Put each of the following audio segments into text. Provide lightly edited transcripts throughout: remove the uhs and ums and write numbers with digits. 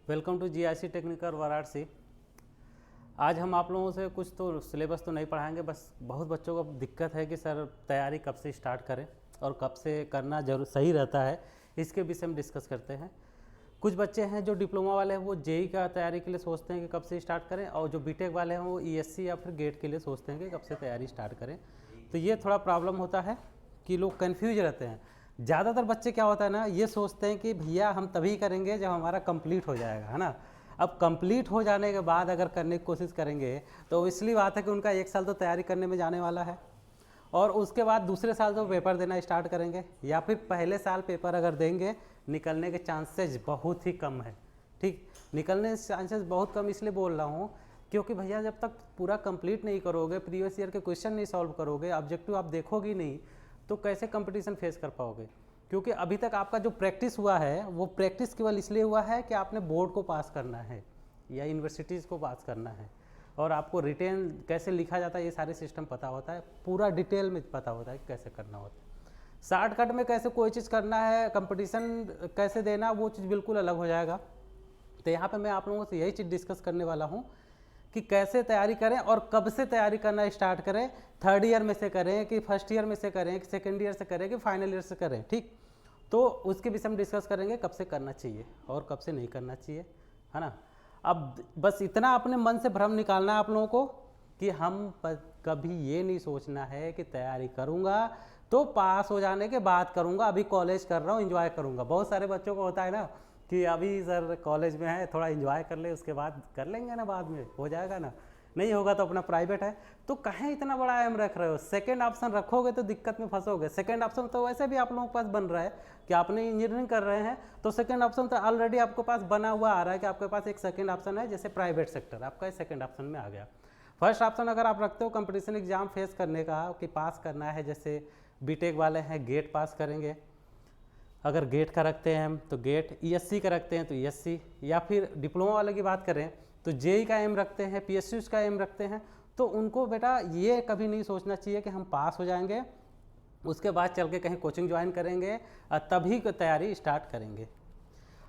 Welcome to GIC technical Varanasi. आज हम आप लोगों से कुछ तो सिलेबस तो नहीं पढ़ाएंगे, बस बहुत बच्चों को दिक्कत है कि सर तैयारी कब से स्टार्ट करें और कब से करना जरूर सही रहता है, इसके विषय में डिस्कस करते हैं। कुछ बच्चे हैं जो डिप्लोमा वाले हैं वो जेई का तैयारी के लिए सोचते हैं कि कब से स्टार्ट करें, और जो बीटेक वाले हैं वो ईएससी या फिर गेट के लिए सोचते हैं कि कब से तैयारी स्टार्ट करें। तो ये थोड़ा प्रॉब्लम होता है कि लोग कन्फ्यूज रहते हैं। ज़्यादातर बच्चे क्या होता है ना, ये सोचते हैं कि भैया हम तभी करेंगे जब हमारा कंप्लीट हो जाएगा, है ना। अब कंप्लीट हो जाने के बाद अगर करने की कोशिश करेंगे तो इसलिए बात है कि उनका 1 साल तो तैयारी करने में जाने वाला है, और उसके बाद दूसरे साल तो पेपर देना स्टार्ट करेंगे, या फिर पहले साल पेपर अगर देंगे निकलने के चांसेस बहुत ही कम है। ठीक, निकलने के चांसेस बहुत कम इसलिए बोल रहा हूँ क्योंकि भैया जब तक पूरा कंप्लीट नहीं करोगे, प्रीवियस ईयर के क्वेश्चन नहीं सॉल्व करोगे, ऑब्जेक्टिव आप देखोगे नहीं, तो कैसे कंपटीशन फेस कर पाओगे। क्योंकि अभी तक आपका जो प्रैक्टिस हुआ है वो प्रैक्टिस केवल इसलिए हुआ है कि आपने बोर्ड को पास करना है या यूनिवर्सिटीज़ को पास करना है, और आपको रिटेन कैसे लिखा जाता है ये सारे सिस्टम पता होता है, पूरा डिटेल में पता होता है कि कैसे करना होता है। शॉर्टकट में कैसे कोई चीज़ करना है, कंपटीशन कैसे देना, वो चीज़ बिल्कुल अलग हो जाएगा। तो यहाँ पे मैं आप लोगों से यही चीज़ डिस्कस करने वाला हूँ कि कैसे तैयारी करें और कब से तैयारी करना स्टार्ट करें। 3rd ईयर में से करें कि 1st ईयर में से करें कि 2nd ईयर से करें कि फाइनल ईयर से करें। ठीक, तो उसके विषय में डिस्कस करेंगे कब से करना चाहिए और कब से नहीं करना चाहिए, है ना। अब बस इतना अपने मन से भ्रम निकालना है आप लोगों को कि हम कभी ये नहीं सोचना है कि तैयारी करूँगा तो पास हो जाने के बाद करूँगा, अभी कॉलेज कर रहा हूँ एंजॉय करूँगा। बहुत सारे बच्चों को होता है ना कि अभी सर कॉलेज में है, थोड़ा एंजॉय कर ले, उसके बाद कर लेंगे ना, बाद में हो जाएगा ना, नहीं होगा तो अपना प्राइवेट है। तो कहें इतना बड़ा एम रख रहे हो, सेकंड ऑप्शन रखोगे तो दिक्कत में फंसोगे। सेकंड ऑप्शन तो वैसे भी आप लोगों के पास बन रहा है कि आपने इंजीनियरिंग कर रहे हैं, तो सेकंड ऑप्शन तो ऑलरेडी आपके पास बना हुआ आ रहा है कि आपके पास एक सेकंड ऑप्शन है, जैसे प्राइवेट सेक्टर आपका सेकंड ऑप्शन में आ गया। फर्स्ट ऑप्शन अगर आप रखते हो कंपटीशन एग्जाम फेस करने का कि पास करना है, जैसे बीटेक वाले हैं गेट पास करेंगे, अगर गेट का रखते हैं हम तो गेट, ईएससी का रखते हैं तो ईएससी, या फिर डिप्लोमा वाले की बात करें तो जेई का एम रखते हैं, पीएसयू का एम रखते हैं, तो उनको बेटा ये कभी नहीं सोचना चाहिए कि हम पास हो जाएंगे उसके बाद चल के कहीं कोचिंग ज्वाइन करेंगे तभी तैयारी स्टार्ट करेंगे।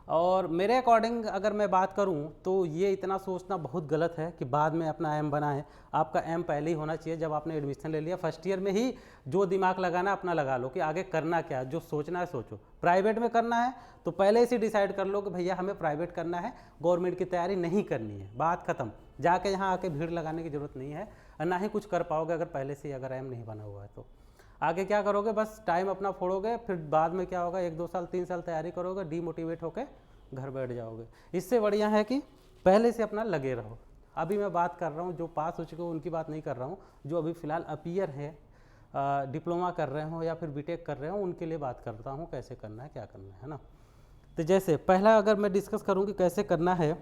और मेरे अकॉर्डिंग अगर मैं बात करूं तो ये इतना सोचना बहुत गलत है कि बाद में अपना एम बनाएं। आपका एम पहले ही होना चाहिए जब आपने एडमिशन ले लिया, फर्स्ट ईयर में ही जो दिमाग लगाना अपना लगा लो कि आगे करना क्या, जो सोचना है सोचो। प्राइवेट में करना है तो पहले से डिसाइड कर लो कि भैया हमें प्राइवेट करना है, गवर्नमेंट की तैयारी नहीं करनी है, बात खत्म। जाके यहाँ आके भीड़ लगाने की जरूरत नहीं है, और ना ही कुछ कर पाओगे अगर पहले से अगर एम नहीं बना हुआ है। तो आगे क्या करोगे, बस टाइम अपना फोड़ोगे, फिर बाद में क्या होगा 1-2 साल 3 साल तैयारी करोगे, डीमोटिवेट होकर घर बैठ जाओगे। इससे बढ़िया है कि पहले से अपना लगे रहो। अभी मैं बात कर रहा हूँ जो पास हो चुके हो उनकी बात नहीं कर रहा हूँ, जो अभी फ़िलहाल अपीयर है, डिप्लोमा कर रहे हो या फिर बीटेक कर रहे हो, उनके लिए बात करता हूँ कैसे करना है क्या करना है ना। तो जैसे पहला अगर मैं डिस्कस करूँ कि कैसे करना है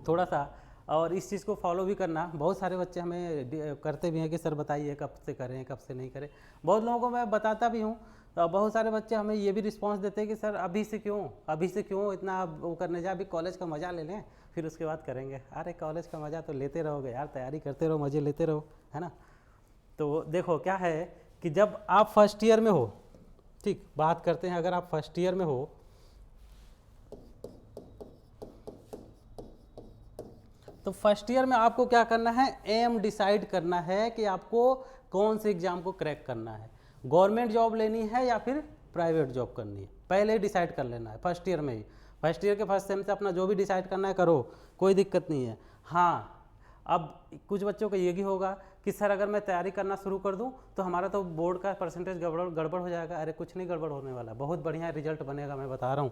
थोड़ा सा, और इस चीज़ को फॉलो भी करना। बहुत सारे बच्चे हमें करते भी हैं कि सर बताइए कब से करें कब से नहीं करें। बहुत लोगों को मैं बताता भी हूँ, तो बहुत सारे बच्चे हमें ये भी रिस्पांस देते हैं कि सर अभी से क्यों इतना वो करने जा, अभी कॉलेज का मज़ा ले लें फिर उसके बाद करेंगे। अरे कॉलेज का मज़ा तो लेते रहोगे यार, तैयारी करते रहो, मज़े लेते रहो, है ना। तो देखो क्या है कि जब आप फर्स्ट ईयर में हो, ठीक बात करते हैं, अगर आप फर्स्ट ईयर में हो तो फर्स्ट ईयर में आपको क्या करना है, एम डिसाइड करना है कि आपको कौन से एग्जाम को क्रैक करना है, गवर्नमेंट जॉब लेनी है या फिर प्राइवेट जॉब करनी है, पहले ही डिसाइड कर लेना है फर्स्ट ईयर में ही। फर्स्ट ईयर के फर्स्ट सेम से अपना जो भी डिसाइड करना है करो, कोई दिक्कत नहीं है। हाँ, अब कुछ बच्चों का ये भी होगा कि सर अगर मैं तैयारी करना शुरू कर दूं तो हमारा तो बोर्ड का परसेंटेज गड़बड़ हो जाएगा। अरे कुछ नहीं गड़बड़ होने वाला, बहुत बढ़िया रिजल्ट बनेगा, मैं बता रहा हूँ,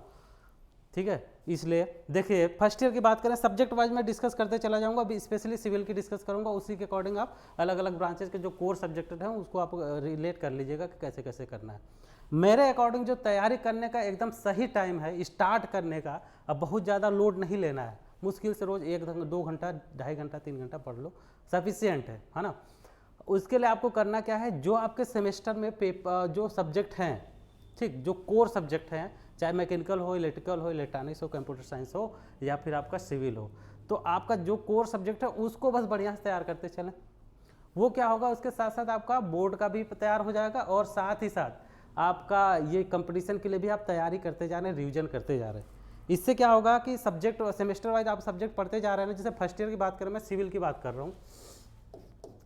ठीक है। इसलिए देखिए फर्स्ट ईयर की बात करें, सब्जेक्ट वाइज मैं डिस्कस करते चला जाऊंगा, अभी स्पेशली सिविल की डिस्कस करूंगा, उसी के अकॉर्डिंग आप अलग अलग ब्रांचेस के जो कोर सब्जेक्ट हैं उसको आप रिलेट कर लीजिएगा कि कैसे कैसे करना है। मेरे अकॉर्डिंग जो तैयारी करने का एकदम सही टाइम है स्टार्ट करने का, अब बहुत ज़्यादा लोड नहीं लेना है, मुश्किल से रोज़ 1-2 घंटा 2.5 घंटा 3 घंटा पढ़ लो, सफिशियंट है ना। उसके लिए आपको करना क्या है, जो आपके सेमेस्टर में पेपर जो सब्जेक्ट हैं, ठीक, जो कोर सब्जेक्ट हैं, चाहे मैकेनिकल हो, इलेक्ट्रिकल हो, इलेक्ट्रॉनिक्स हो, कंप्यूटर साइंस हो या फिर आपका सिविल हो, तो आपका जो कोर सब्जेक्ट है उसको बस बढ़िया से तैयार करते चलें। वो क्या होगा, उसके साथ साथ आपका बोर्ड का भी तैयार हो जाएगा, और साथ ही साथ आपका ये कंपटीशन के लिए भी आप तैयारी करते जा रहे हैं, रिवीजन करते जा रहे हैं। इससे क्या होगा कि सब्जेक्ट सेमेस्टर वाइज आप सब्जेक्ट पढ़ते जा रहे हैं ना। जैसे फर्स्ट ईयर की बात करें, मैं सिविल की बात कर रहा हूँ,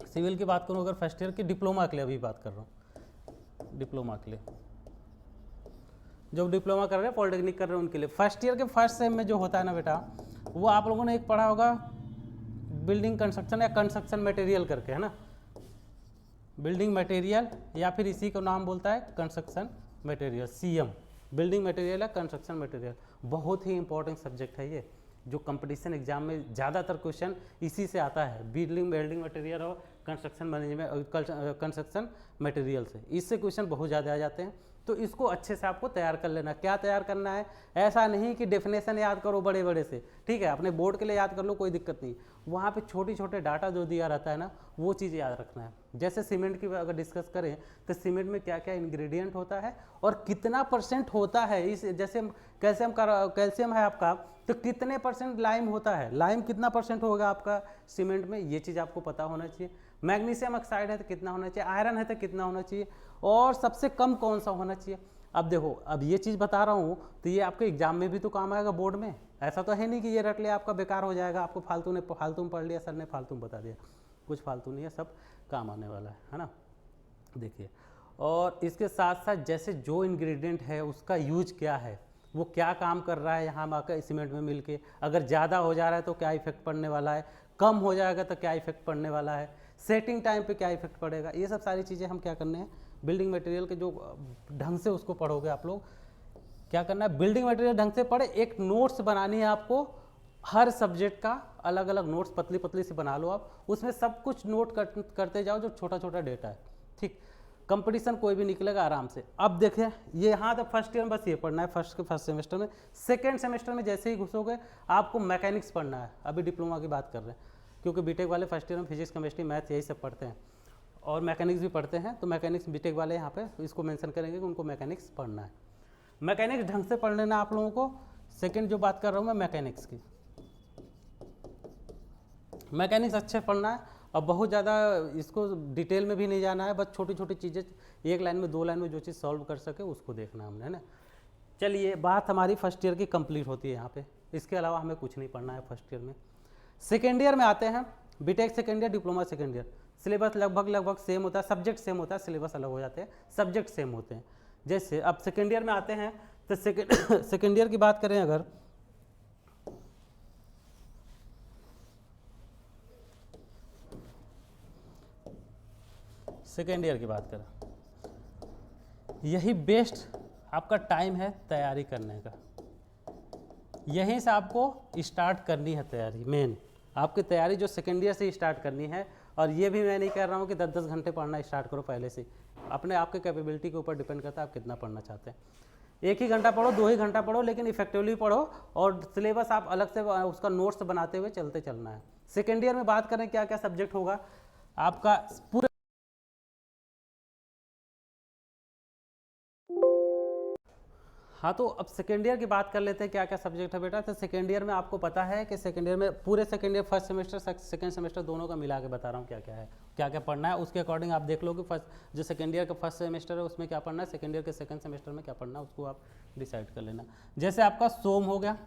सिविल की बात करूँ अगर फर्स्ट ईयर की, डिप्लोमा के लिए अभी बात कर रहा हूँ, डिप्लोमा के लिए जो डिप्लोमा कर रहे हैं, पॉलिटेक्निक कर रहे हैं, उनके लिए फर्स्ट ईयर के फर्स्ट सेम में जो होता है ना बेटा, वो आप लोगों ने एक पढ़ा होगा बिल्डिंग कंस्ट्रक्शन या कंस्ट्रक्शन मटेरियल करके, है ना, बिल्डिंग मटेरियल या फिर इसी को नाम बोलता है construction material, CM, building material या कंस्ट्रक्शन मटेरियल। बहुत ही इंपॉर्टेंट सब्जेक्ट है ये, जो कंपटीशन एग्जाम में ज़्यादातर क्वेश्चन इसी से आता है, बिल्डिंग मटेरियल और कंस्ट्रक्शन मैनेजमेंट, कंस्ट्रक्शन मटेरियल से, इससे क्वेश्चन बहुत ज़्यादा आ जाते हैं। तो इसको अच्छे से आपको तैयार कर लेना। क्या तैयार करना है, ऐसा नहीं कि डेफिनेशन याद करो बड़े बड़े से, ठीक है, अपने बोर्ड के लिए याद कर लो, कोई दिक्कत नहीं, वहाँ पे छोटे छोटे डाटा जो दिया रहता है ना, वो चीज़ याद रखना है। जैसे सीमेंट की अगर डिस्कस करें तो सीमेंट में क्या क्या इंग्रेडिएंट होता है और कितना % होता है, इस जैसे कैल्शियम है आपका, तो कितने % लाइम होता है, लाइम कितना % होगा आपका सीमेंट में, ये चीज़ आपको पता होना चाहिए। मैग्नीशियम ऑक्साइड है तो कितना होना चाहिए, आयरन है तो कितना होना चाहिए, और सबसे कम कौन सा होना चाहिए। अब देखो, अब ये चीज़ बता रहा हूँ तो ये आपके एग्जाम में भी तो काम आएगा, बोर्ड में। ऐसा तो है नहीं कि ये रट लिया आपका बेकार हो जाएगा, आपको फालतू में पढ़ लिया, सर ने फालतू में बता दिया, कुछ फालतू नहीं है, सब काम आने वाला है ना। देखिए, और इसके साथ साथ जैसे जो इंग्रेडिएंट है उसका यूज क्या है, वो क्या काम कर रहा है यहाँ आकर सीमेंट में मिल के, अगर ज़्यादा हो जा रहा है तो क्या इफेक्ट पड़ने वाला है, कम हो जाएगा तो क्या इफेक्ट पड़ने वाला है, सेटिंग टाइम पे क्या इफेक्ट पड़ेगा, ये सब सारी चीज़ें हम क्या करने हैं, बिल्डिंग मटेरियल के जो ढंग से उसको पढ़ोगे आप लोग, क्या करना है, बिल्डिंग मटेरियल ढंग से पढ़े। एक नोट्स बनानी है आपको, हर सब्जेक्ट का अलग अलग नोट्स पतली पतली से बना लो आप, उसमें सब कुछ नोट करते जाओ जो छोटा छोटा डेटा है, ठीक। कंपटीशन कोई भी निकलेगा आराम से। अब देखें, ये यहाँ तो फर्स्ट ईयर में बस ये पढ़ना है, फर्स्ट सेमेस्टर में। सेकेंड सेमेस्टर में जैसे ही घुसोगे आपको मैकेनिक्स पढ़ना है, अभी डिप्लोमा की बात कर रहे हैं, क्योंकि बीटेक वाले फर्स्ट ईयर में फिजिक्स केमिस्ट्री मैथ यही सब पढ़ते हैं, और मैकेनिक्स भी पढ़ते हैं, तो मैकेनिक्स बीटेक वाले यहाँ पे इसको मेंशन करेंगे कि उनको मैकेनिक्स पढ़ना है। मैकेनिक्स ढंग से पढ़ लेना आप लोगों को। सेकंड जो बात कर रहा हूँ मैं मैकेनिक्स की, मैकेनिक्स अच्छे पढ़ना है, और बहुत ज़्यादा इसको डिटेल में भी नहीं जाना है, बस छोटी छोटी चीज़ें एक लाइन में 2 लाइन में जो चीज़ सॉल्व कर सके उसको देखना हमने, है ना। चलिए, बात हमारी फर्स्ट ईयर की कंप्लीट होती है यहाँ पे, इसके अलावा हमें कुछ नहीं पढ़ना है फर्स्ट ईयर में। सेकेंड ईयर में आते हैं, BTech second year, diploma second year, syllabus लगभग सेम होता है, सब्जेक्ट सेम होता है, सिलेबस अलग हो जाते हैं, सब्जेक्ट सेम होते हैं। जैसे अब सेकेंड ईयर में आते हैं तो सेकेंड ईयर की बात करें अगर, सेकेंड ईयर की बात करें, यही बेस्ट आपका टाइम है तैयारी करने का, यहीं से आपको स्टार्ट करनी है तैयारी। मेन आपकी तैयारी जो सेकेंड ईयर से स्टार्ट करनी है, और ये भी मैं नहीं कह रहा हूँ कि 10-10 घंटे पढ़ना स्टार्ट करो पहले से, अपने आपके कैपेबिलिटी के ऊपर डिपेंड करता है आप कितना पढ़ना चाहते हैं। 1 ही घंटा पढ़ो, 2 ही घंटा पढ़ो, लेकिन इफेक्टिवली पढ़ो, और सिलेबस आप अलग से उसका नोट्स बनाते हुए चलते चलना है। सेकेंड ईयर में बात करें क्या क्या सब्जेक्ट होगा आपका पूरे, हाँ, तो अब सेकेंड ईयर की बात कर लेते हैं क्या क्या सब्जेक्ट है बेटा। तो सेकेंड ईयर में आपको पता है कि सेकेंड ईयर में पूरे second year first semester second semester दोनों का मिला के बता रहा हूँ क्या क्या है, क्या क्या पढ़ना है, उसके अकॉर्डिंग आप देख लो कि फर्स्ट जो सेकेंड ईयर का फर्स्ट सेमेस्टर है उसमें क्या पढ़ना है, सेकेंड ईयर के सेकेंड सेमेस्टर में क्या पढ़ना है, उसको आप डिसाइड कर लेना। जैसे आपका सोम हो गया,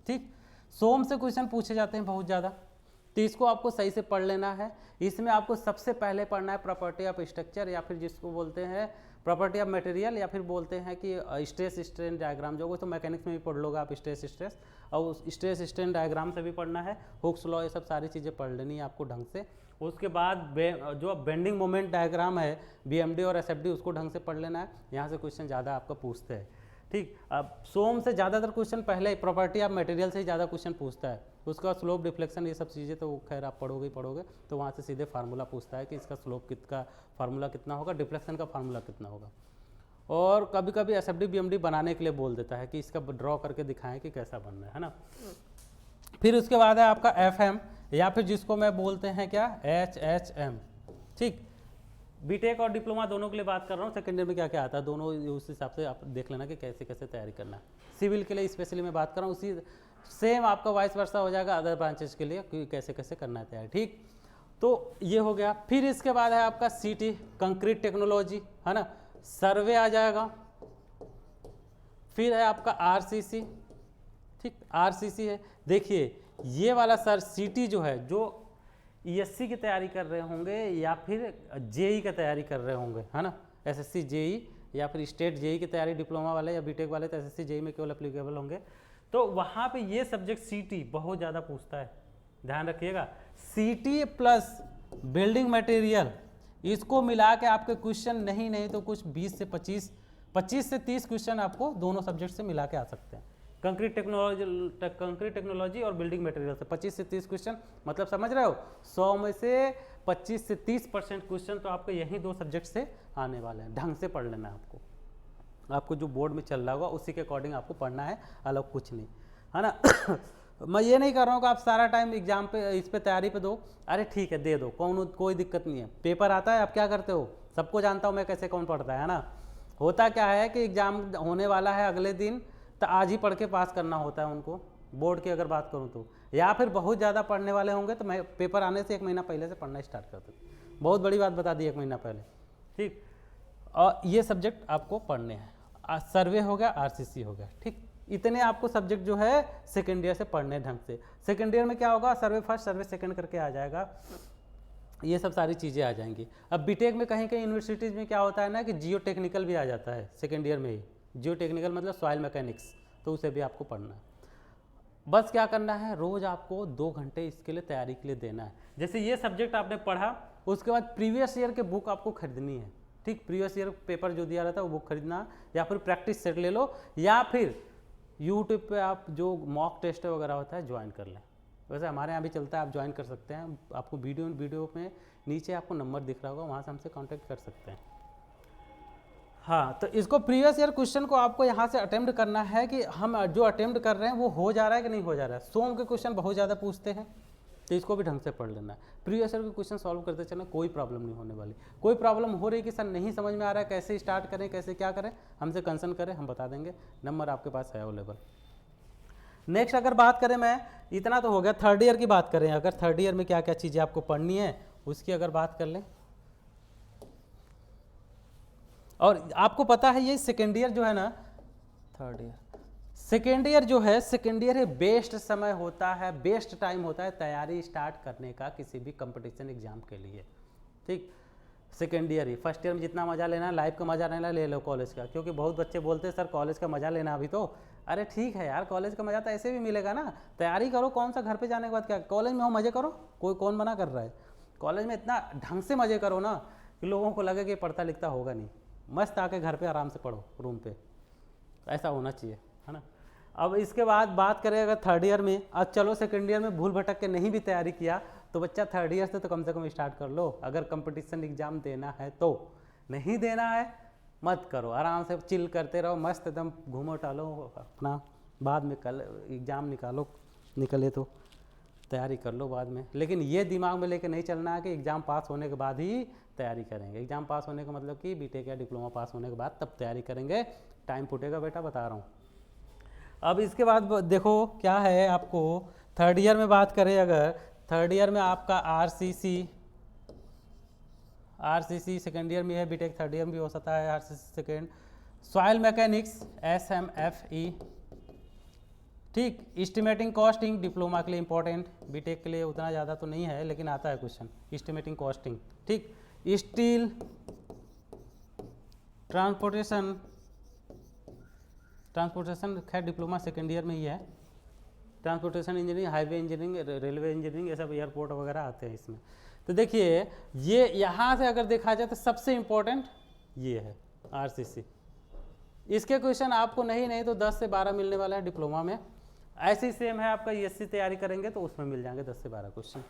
ठीक, सोम से क्वेश्चन पूछे जाते हैं बहुत ज़्यादा, तो इसको आपको सही से पढ़ लेना है। इसमें आपको सबसे पहले पढ़ना है प्रॉपर्टी ऑफ स्ट्रक्चर, या फिर जिसको बोलते हैं प्रॉपर्टी ऑफ मटेरियल, या फिर बोलते हैं कि स्ट्रेस स्ट्रेन डायग्राम, जो तो मैकेनिक्स में भी पढ़ लोगे आप, स्ट्रेस और उस स्ट्रेस स्ट्रेन डायग्राम से भी पढ़ना है, हुक्स लॉ, ये सब सारी चीज़ें पढ़ लेनी है आपको ढंग से। उसके बाद जो बेंडिंग मोमेंट डायग्राम है BMD और SFD, उसको ढंग से पढ़ लेना है, यहाँ से क्वेश्चन ज़्यादा आपका पूछते हैं, ठीक। अब सोम से ज़्यादातर क्वेश्चन पहले प्रॉपर्टी ऑफ मटेरियल से ही ज़्यादा क्वेश्चन पूछता है, उसका स्लोप डिफ्लेक्शन ये सब चीज़ें तो खैर आप पढ़ोगे ही पढ़ोगे, तो वहाँ से सीधे फार्मूला पूछता है कि इसका स्लोप का फार्मूला कितना होगा, डिफ्लेक्शन का फार्मूला कितना होगा, और कभी कभी SFD BMD बनाने के लिए बोल देता है कि इसका ड्रॉ करके दिखाएं कि कैसा बनना है ना। फिर उसके बाद है आपका FM, या फिर जिसको मैं बोलते हैं क्या, HHM, ठीक। बीटेक और डिप्लोमा दोनों के लिए बात कर रहा हूँ, सेकेंड ईयर में क्या क्या आता है दोनों, उस हिसाब से आप देख लेना कि कैसे कैसे तैयारी करना है। सिविल के लिए स्पेशली मैं बात कर रहा हूँ, उसी सेम आपका वाइस वर्सा हो जाएगा अदर ब्रांचेस के लिए कि कैसे कैसे करना है तैयारी, ठीक। तो ये हो गया। फिर इसके बाद है आपका CT कंक्रीट टेक्नोलॉजी, है ना, सर्वे आ जाएगा। फिर है आपका RCC, ठीक। आरसीसी है, देखिए ये वाला सर सीटी जो है, जो ईएससी की तैयारी कर रहे होंगे या फिर जेई की तैयारी कर रहे होंगे, है ना, एसएससी जेई या फिर स्टेट जेई की तैयारी डिप्लोमा वाले या बीटेक वाले तो एसएससी जेई में केवल एप्लीकेबल होंगे, तो वहाँ पे ये सब्जेक्ट सीटी बहुत ज़्यादा पूछता है, ध्यान रखिएगा। सीटी प्लस बिल्डिंग मटेरियल, इसको मिला के आपके क्वेश्चन नहीं तो कुछ 20 से 25 से 30 क्वेश्चन आपको दोनों सब्जेक्ट से मिला के आ सकते हैं। कंक्रीट टेक्नोलॉजी और बिल्डिंग मटेरियल से 25 से 30 क्वेश्चन, मतलब समझ रहे हो 100 में से 25 से 30% क्वेश्चन तो आपको यही दो सब्जेक्ट से आने वाले हैं। ढंग से पढ़ लेना है आपको जो बोर्ड में चल रहा होगा उसी के अकॉर्डिंग आपको पढ़ना है, अलग कुछ नहीं, है ना। मैं ये नहीं कर रहा हूँ कि आप सारा टाइम एग्जाम पे इस पे तैयारी पे दो, अरे ठीक है दे दो, कोई दिक्कत नहीं है। पेपर आता है, आप क्या करते हो, सबको जानता हूँ मैं कैसे कौन पढ़ता है ना। होता क्या है कि एग्जाम होने वाला है अगले दिन, तो आज ही पढ़ के पास करना होता है उनको, बोर्ड की अगर बात करूँ तो, या फिर बहुत ज़्यादा पढ़ने वाले होंगे तो मैं पेपर आने से 1 महीना पहले से पढ़ना स्टार्ट कर दूँ। बहुत बड़ी बात बता दी, 1 महीना पहले, ठीक। और ये सब्जेक्ट आपको पढ़ने हैं, सर्वे हो गया, आरसीसी हो गया, ठीक। इतने आपको सब्जेक्ट जो है सेकेंड ईयर से पढ़ने ढंग से। सेकेंड ईयर में क्या होगा, सर्वे फर्स्ट सर्वे सेकेंड करके आ जाएगा, ये सब सारी चीज़ें आ जाएंगी। अब बीटेक में कहीं कहीं यूनिवर्सिटीज़ में क्या होता है ना कि जियो टेक्निकल भी आ जाता है सेकेंड ईयर में ही। जियो टेक्निकल मतलब सॉइल मैकेनिक्स, तो उसे भी आपको पढ़ना है। बस क्या करना है, रोज़ आपको 2 घंटे इसके लिए तैयारी के लिए देना है। जैसे ये सब्जेक्ट आपने पढ़ा, उसके बाद प्रीवियस ईयर के बुक आपको खरीदनी है, ठीक। प्रीवियस ईयर पेपर जो दिया रहता है वो बुक खरीदना, या फिर प्रैक्टिस सेट ले लो, या फिर यूट्यूब पे आप जो मॉक टेस्ट वगैरह होता है ज्वाइन कर लें। वैसे हमारे यहाँ भी चलता है, आप ज्वाइन कर सकते हैं। आपको वीडियो में नीचे आपको नंबर दिख रहा होगा, वहाँ से हमसे कांटेक्ट कर सकते हैं। हाँ, तो इसको प्रीवियस ईयर क्वेश्चन को आपको यहाँ से अटेम्प्ट करना है कि हम जो अटेम्प्ट कर रहे हैं वो हो जा रहा है कि नहीं हो जा रहा है। सोम के क्वेश्चन बहुत ज़्यादा पूछते हैं, तो इसको भी ढंग से पढ़ लेना है। प्रीवियस ईयर के क्वेश्चन सॉल्व करते चलना, कोई प्रॉब्लम नहीं होने वाली। कोई प्रॉब्लम हो रही कि सर नहीं समझ में आ रहा है, कैसे स्टार्ट करें, कैसे क्या करें, हमसे कंसर्न करें, हम बता देंगे, नंबर आपके पास है अवेलेबल। नेक्स्ट अगर बात करें, मैं इतना तो हो गया, थर्ड ईयर की बात करें, अगर थर्ड ईयर में क्या क्या चीज़ें आपको पढ़नी है उसकी अगर बात कर लें। और आपको पता है ये सेकेंड ईयर जो है ना, थर्ड ईयर सेकेंड ईयर जो है, सेकेंड ईयर बेस्ट समय होता है, बेस्ट टाइम होता है तैयारी स्टार्ट करने का किसी भी कंपटीशन एग्जाम के लिए, ठीक। सेकेंड ईयर ही, फर्स्ट ईयर में जितना मज़ा लेना है, लाइफ का मज़ा लेना ले लो कॉलेज का, क्योंकि बहुत बच्चे बोलते हैं सर कॉलेज का मज़ा लेना अभी तो। अरे ठीक है यार, कॉलेज का मज़ा तो ऐसे भी मिलेगा ना, तैयारी करो, कौन सा घर पे जाने के बाद क्या, कॉलेज में हो मज़े करो, कौन मना कर रहा है। कॉलेज में इतना ढंग से मज़े करो ना कि लोगों को लगे कि पढ़ता लिखता होगा नहीं, मस्त आके घर पे आराम से पढ़ो रूम पे, ऐसा होना चाहिए, है ना। अब इसके बाद बात करें अगर थर्ड ईयर में, अब चलो सेकेंड ईयर में भूल भटक के नहीं भी तैयारी किया तो बच्चा थर्ड ईयर से तो कम स्टार्ट कर लो। अगर कंपटीशन एग्जाम देना है तो, नहीं देना है मत करो, आराम से चिल करते रहो, मस्त एकदम घूमो टालो अपना, बाद में कल एग्ज़ाम निकले तो तैयारी कर लो बाद में। लेकिन ये दिमाग में लेके नहीं चलना है कि एग्ज़ाम पास होने के बाद ही तैयारी करेंगे। एग्ज़ाम पास होने का मतलब कि बीटेक या डिप्लोमा पास होने के बाद तब तैयारी करेंगे, टाइम फूटेगा बेटा, बता रहा हूँ। अब इसके बाद देखो क्या है, आपको थर्ड ईयर में बात करें, अगर थर्ड ईयर में आपका आरसीसी सेकेंड ईयर में है, बीटेक थर्ड ईयर में भी हो सकता है RCC second, soil mechanics SMFE, ठीक। एस्टिमेटिंग कॉस्टिंग डिप्लोमा के लिए इंपॉर्टेंट, बीटेक के लिए उतना ज़्यादा तो नहीं है लेकिन आता है क्वेश्चन, एस्टिमेटिंग कॉस्टिंग, ठीक। स्टील ट्रांसपोर्टेशन खैर डिप्लोमा सेकेंड ईयर में ही है, transportation engineering, highway engineering, railway engineering, ये सब एयरपोर्ट वगैरह आते हैं इसमें। तो देखिए ये यहाँ से अगर देखा जाए तो सबसे इम्पोर्टेंट ये है आरसीसी। इसके क्वेश्चन आपको नहीं तो 10 से 12 मिलने वाला है डिप्लोमा में। ऐसे ही सेम है आपका ईएससी तैयारी करेंगे तो उसमें मिल जाएंगे 10 से 12 क्वेश्चन।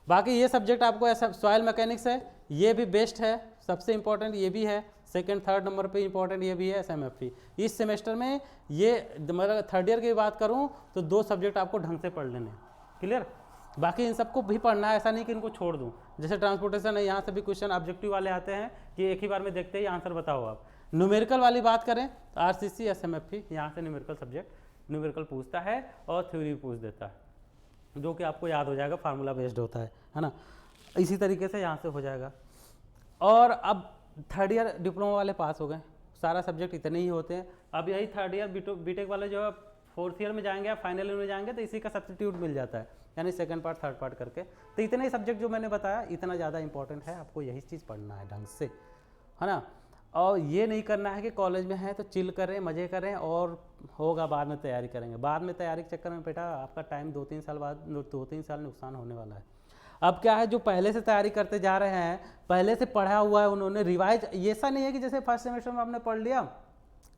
बाकी ये सब्जेक्ट आपको ऐसा सॉइल मैकेनिक्स है, ये भी बेस्ट है, सबसे इंपॉर्टेंट ये भी है, सेकंड थर्ड नंबर पे इंपॉर्टेंट ये भी है SMFE। इस सेमेस्टर में ये मतलब थर्ड ईयर की बात करूँ तो 2 सब्जेक्ट आपको ढंग से पढ़ लेने, क्लियर। बाकी इन सबको भी पढ़ना है, ऐसा नहीं कि इनको छोड़ दूँ। जैसे ट्रांसपोर्टेशन है, यहाँ से भी क्वेश्चन ऑब्जेक्टिव वाले आते हैं कि एक ही बार में देखते ही आंसर बताओ आप। न्यूमेरिकल वाली बात करें तो आरसीसी SMFE, यहाँ से न्यूमेरिकल सब्जेक्ट न्यूमेरिकल पूछता है और थ्योरी पूछ देता है, जो कि आपको याद हो जाएगा, फार्मूला बेस्ड होता है ना। इसी तरीके से यहाँ से हो जाएगा। और अब थर्ड ईयर डिप्लोमा वाले पास हो गए, सारा सब्जेक्ट इतने ही होते हैं। अब यही थर्ड ईयर बीटेक वाले जो है फोर्थ ईयर में जाएंगे या फाइनल ईयर में जाएंगे तो इसी का सब्स्टिट्यूट मिल जाता है, यानी सेकंड पार्ट थर्ड पार्ट करके। तो इतने ही सब्जेक्ट जो मैंने बताया इतना ज़्यादा इंपॉर्टेंट है, आपको यही चीज़ पढ़ना है ढंग से, है ना। और ये नहीं करना है कि कॉलेज में है तो चिल करें, मज़े करें और होगा बाद में तैयारी करेंगे। बाद में तैयारी के चक्कर में बेटा आपका टाइम 2-3 साल बाद 2-3 साल नुकसान होने वाला है। अब क्या है, जो पहले से तैयारी करते जा रहे हैं, पहले से पढ़ा हुआ है उन्होंने, रिवाइज, ऐसा नहीं है कि जैसे फर्स्ट सेमेस्टर में आपने पढ़ लिया,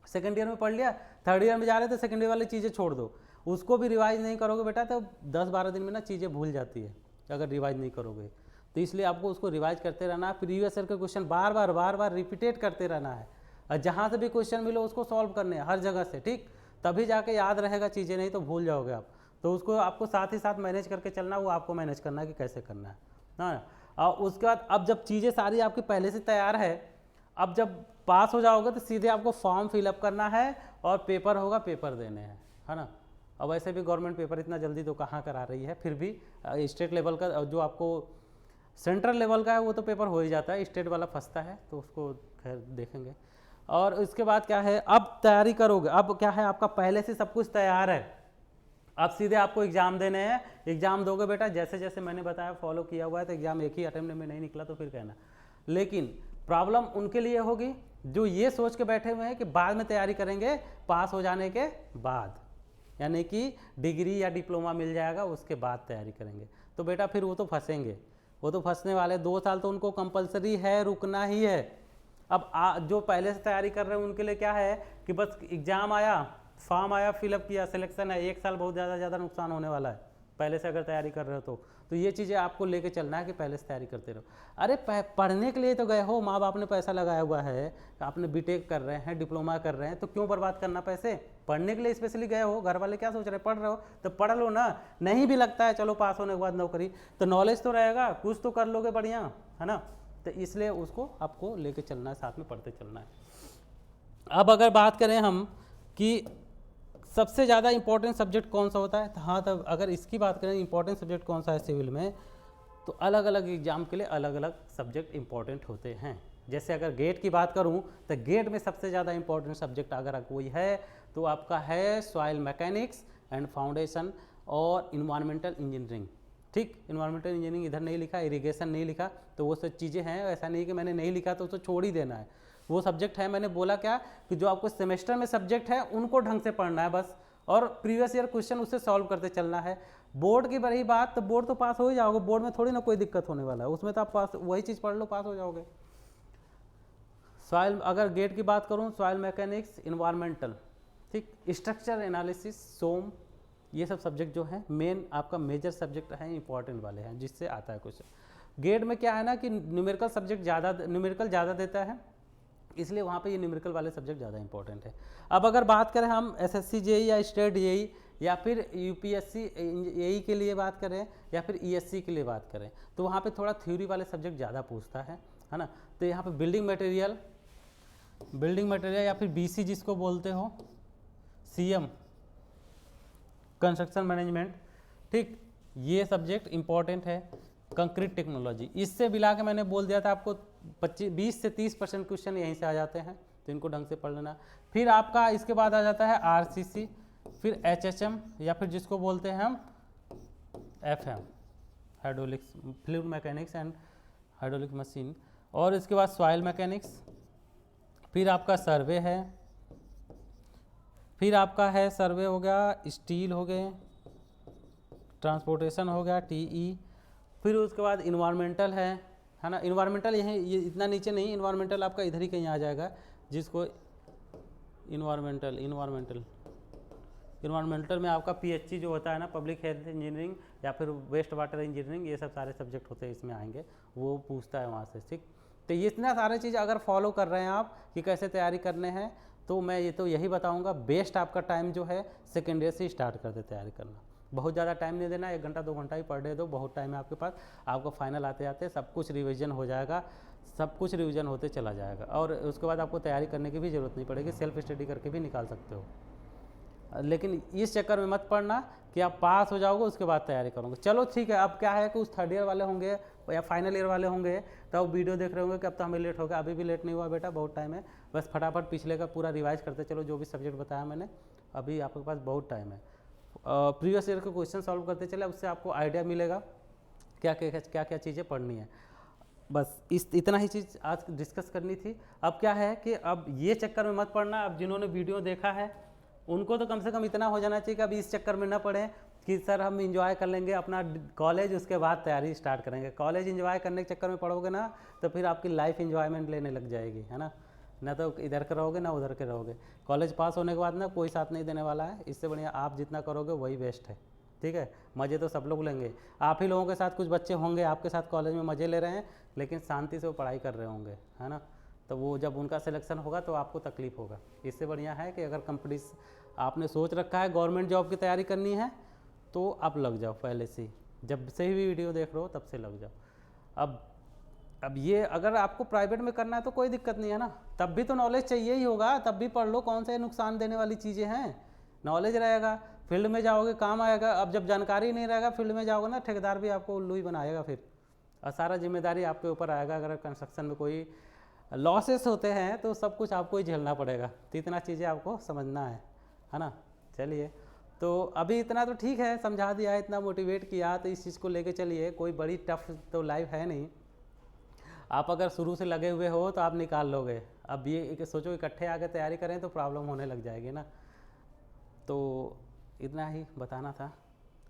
सेकंड ईयर में पढ़ लिया, थर्ड ईयर में जा रहे थे सेकंड ईयर वाली चीज़ें छोड़ दो, उसको भी रिवाइज नहीं करोगे बेटा तो 10-12 दिन में ना चीज़ें भूल जाती है अगर रिवाइज नहीं करोगे। तो इसलिए आपको उसको रिवाइज करते रहना है, प्रीवियस ईयर के क्वेश्चन बार बार रिपीटेट करते रहना है, और जहाँ से भी क्वेश्चन मिलो उसको सॉल्व करने हैं हर जगह से, ठीक, तभी जाके याद रहेगा चीज़ें, नहीं तो भूल जाओगे आप। तो उसको आपको साथ ही साथ मैनेज करके चलना, वो आपको मैनेज करना है कि कैसे करना है, हाँ। और उसके बाद अब जब चीज़ें सारी आपकी पहले से तैयार है, अब जब पास हो जाओगे तो सीधे आपको फॉर्म फिलअप करना है और पेपर होगा, पेपर देने हैं, है ना। अब वैसे भी गवर्नमेंट पेपर इतना जल्दी तो कहाँ करा रही है, फिर भी स्टेट लेवल का जो आपको सेंट्रल लेवल का है वो तो पेपर हो ही जाता है, स्टेट वाला फंसता है, तो उसको खैर देखेंगे। और उसके बाद क्या है, अब तैयारी करोगे, अब क्या है आपका पहले से सब कुछ तैयार है, अब सीधे आपको एग्जाम देने हैं, एग्जाम दोगे बेटा, जैसे जैसे मैंने बताया फॉलो किया हुआ है, तो एग्जाम एक ही अटेम्प्ट में नहीं निकला तो फिर कहना। लेकिन प्रॉब्लम उनके लिए होगी जो ये सोच के बैठे हुए हैं कि बाद में तैयारी करेंगे पास हो जाने के बाद, यानी कि डिग्री या डिप्लोमा मिल जाएगा उसके बाद तैयारी करेंगे, तो बेटा फिर वो तो फंसेंगे, वो तो फंसने वाले। 2 साल तो उनको कंपलसरी है, रुकना ही है। अब जो पहले से तैयारी कर रहे हैं उनके लिए क्या है कि बस एग्जाम आया, फॉर्म आया, फिलअप किया, सिलेक्शन है, 1 साल बहुत ज़्यादा नुकसान होने वाला है पहले से अगर तैयारी कर रहे हो तो ये चीज़ें आपको लेके चलना है कि पहले से तैयारी करते रहो। अरे पढ़ने के लिए तो गए हो, माँ बाप ने पैसा लगाया हुआ है, आपने बीटेक कर रहे हैं, डिप्लोमा कर रहे हैं, तो क्यों बर्बाद करना पैसे, पढ़ने के लिए स्पेशली गए हो। घर वाले क्या सोच रहे हैं, पढ़ रहे हो तो पढ़ लो ना, नहीं भी लगता है चलो पास होने के बाद नौकरी, तो नॉलेज तो रहेगा, कुछ तो कर लोगे बढ़िया, है ना। तो इसलिए उसको आपको लेके चलना है, साथ में पढ़ते चलना है। अब अगर बात करें हम कि सबसे ज़्यादा इंपॉर्टेंट सब्जेक्ट कौन सा होता है, तो हाँ, तब अगर इसकी बात करें इंपॉर्टेंट सब्जेक्ट कौन सा है सिविल में, तो अलग अलग एग्जाम के लिए अलग अलग सब्जेक्ट इंपॉर्टेंट होते हैं। जैसे अगर गेट की बात करूं तो गेट में सबसे ज़्यादा इंपॉर्टेंट सब्जेक्ट अगर कोई है तो आपका है सॉइल मैकेनिक्स एंड फाउंडेशन और इन्वायरमेंटल इंजीनियरिंग, ठीक। इन्वायरमेंटल इंजीनियरिंग इधर नहीं लिखा, इरिगेशन नहीं लिखा, तो वो सब चीज़ें हैं, ऐसा नहीं कि मैंने नहीं लिखा तो उसको छोड़ ही देना है, वो सब्जेक्ट है। मैंने बोला क्या कि जो आपको सेमेस्टर में सब्जेक्ट है उनको ढंग से पढ़ना है बस, और प्रीवियस ईयर क्वेश्चन उससे सॉल्व करते चलना है। बोर्ड की रही बात, तो बोर्ड तो पास हो ही जाओगे, बोर्ड में थोड़ी ना कोई दिक्कत होने वाला है, उसमें तो आप पास वही चीज़ पढ़ लो पास हो जाओगे। सॉइल, अगर गेट की बात करूँ, सॉइल मैकेनिक्स, इन्वायरमेंटल, ठीक, स्ट्रक्चर एनालिसिस, सोम, ये सब सब्जेक्ट जो है मेन आपका मेजर सब्जेक्ट है, इंपॉर्टेंट वाले हैं जिससे आता है क्वेश्चन। गेट में क्या है ना कि न्यूमेरिकल सब्जेक्ट न्यूमेरिकल ज़्यादा देता है, इसलिए वहाँ पे ये न्यूमेरिकल वाले सब्जेक्ट ज़्यादा इंपॉर्टेंट है। अब अगर बात करें हम एसएससी जेई या स्टेट जेई या फिर यूपीएससी एई के लिए बात करें या फिर ईएससी के लिए बात करें, तो वहाँ पे थोड़ा थ्योरी वाले सब्जेक्ट ज़्यादा पूछता है ना। तो यहाँ पे बिल्डिंग मटेरियल या फिर बीसी जिसको बोलते हो, सीएम, कंस्ट्रक्शन मैनेजमेंट, ठीक, ये सब्जेक्ट इंपॉर्टेंट है। कंक्रीट टेक्नोलॉजी, इससे मिला के मैंने बोल दिया था आपको 20 से 30% क्वेश्चन यहीं से आ जाते हैं, तो इनको ढंग से पढ़ लेना। फिर आपका इसके बाद आ जाता है आरसीसी, फिर एचएचएम या फिर जिसको बोलते हैं हम FM, hydraulics, fluid mechanics and hydraulic machine, और इसके बाद सॉइल मैकेनिक्स, फिर आपका सर्वे है, फिर आपका है सर्वे हो गया, स्टील हो गए, ट्रांसपोर्टेशन हो गया, टीई, फिर उसके बाद इन्वायरमेंटल है ना। इन्वायरमेंटल यहीं, ये इतना नीचे नहीं, इन्वायरमेंटल आपका इधर ही कहीं आ जाएगा, जिसको इन्वायरमेंटल में आपका पीएचई जो होता है ना, पब्लिक हेल्थ इंजीनियरिंग या फिर वेस्ट वाटर इंजीनियरिंग, ये सब सारे सब्जेक्ट होते हैं इसमें आएंगे, वो पूछता है वहाँ से, ठीक। तो ये इतना सारे चीज़ अगर फॉलो कर रहे हैं आप कि कैसे तैयारी करने हैं, तो मैं यही बताऊँगा, बेस्ट आपका टाइम जो है सेकेंड ईयर से स्टार्ट कर दे तैयारी करना। बहुत ज़्यादा टाइम नहीं देना, 1 घंटा 2 घंटा ही पर डे दो, बहुत टाइम है आपके पास, आपको फाइनल आते आते सब कुछ रिवीजन हो जाएगा, सब कुछ रिवीजन होते चला जाएगा, और उसके बाद आपको तैयारी करने की भी ज़रूरत नहीं पड़ेगी, सेल्फ स्टडी करके भी निकाल सकते हो। लेकिन इस चक्कर में मत पड़ना कि आप पास हो जाओगे उसके बाद तैयारी करोगे। चलो ठीक है, अब क्या है कि उस थर्ड ईयर वाले होंगे या फाइनल ईयर वाले होंगे तो अब वीडियो देख रहे होंगे कि अब तो हमें लेट हो गया, अभी भी लेट नहीं हुआ बेटा, बहुत टाइम है, बस फटाफट पिछले का पूरा रिवाइज करते चलो, जो भी सब्जेक्ट बताया मैंने, अभी आपके पास बहुत टाइम है। प्रीवियस ईयर के क्वेश्चन सॉल्व करते चले, उससे आपको आइडिया मिलेगा क्या क्या चीज़ें पढ़नी है। बस इतना ही चीज़ आज डिस्कस करनी थी। अब क्या है कि अब ये चक्कर में मत पड़ना। अब जिन्होंने वीडियो देखा है उनको तो कम से कम इतना हो जाना चाहिए कि अब इस चक्कर में ना पड़े कि सर हम इंजॉय कर लेंगे अपना कॉलेज, उसके बाद तैयारी स्टार्ट करेंगे। कॉलेज इंजॉय करने के चक्कर में पढ़ोगे ना तो फिर आपकी लाइफ इंजॉयमेंट लेने लग जाएगी, है ना तो इधर के रहोगे ना उधर के रहोगे। कॉलेज पास होने के बाद ना कोई साथ नहीं देने वाला है, इससे बढ़िया आप जितना करोगे वही बेस्ट है। ठीक है, मज़े तो सब लोग लेंगे, आप ही लोगों के साथ कुछ बच्चे होंगे आपके साथ कॉलेज में मज़े ले रहे हैं, लेकिन शांति से वो पढ़ाई कर रहे होंगे, है ना। तो वो जब उनका सिलेक्शन होगा तो आपको तकलीफ़ होगा। इससे बढ़िया है कि अगर कंपनी आपने सोच रखा है गवर्नमेंट जॉब की तैयारी करनी है तो आप लग जाओ पहले से ही, जब से ही वीडियो देख रहे हो तब से लग जाओ। अब ये अगर आपको प्राइवेट में करना है तो कोई दिक्कत नहीं है ना, तब भी तो नॉलेज चाहिए ही होगा, तब भी पढ़ लो, कौन से नुकसान देने वाली चीज़ें हैं। नॉलेज रहेगा, फील्ड में जाओगे काम आएगा। अब जब जानकारी नहीं रहेगा फील्ड में जाओगे ना, ठेकेदार भी आपको उल्लू ही बनाएगा फिर, और सारा जिम्मेदारी आपके ऊपर आएगा। अगर कंस्ट्रक्शन में कोई लॉसेस होते हैं तो सब कुछ आपको ही झेलना पड़ेगा। तो इतना चीज़ें आपको समझना है ना। चलिए, तो अभी इतना तो ठीक है, समझा दिया, इतना मोटिवेट किया, तो इस चीज़ को लेके चलिए। कोई बड़ी टफ तो लाइफ है नहीं, आप अगर शुरू से लगे हुए हो तो आप निकाल लोगे। अब ये सोचो इकट्ठे आके तैयारी करें तो प्रॉब्लम होने लग जाएगी ना। तो इतना ही बताना था,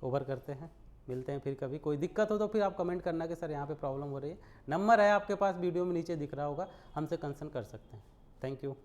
ओवर करते हैं, मिलते हैं फिर कभी। कोई दिक्कत हो तो फिर आप कमेंट करना कि सर यहाँ पे प्रॉब्लम हो रही है। नंबर है आपके पास वीडियो में नीचे दिख रहा होगा, हमसे कंसर्न कर सकते हैं। Thank you.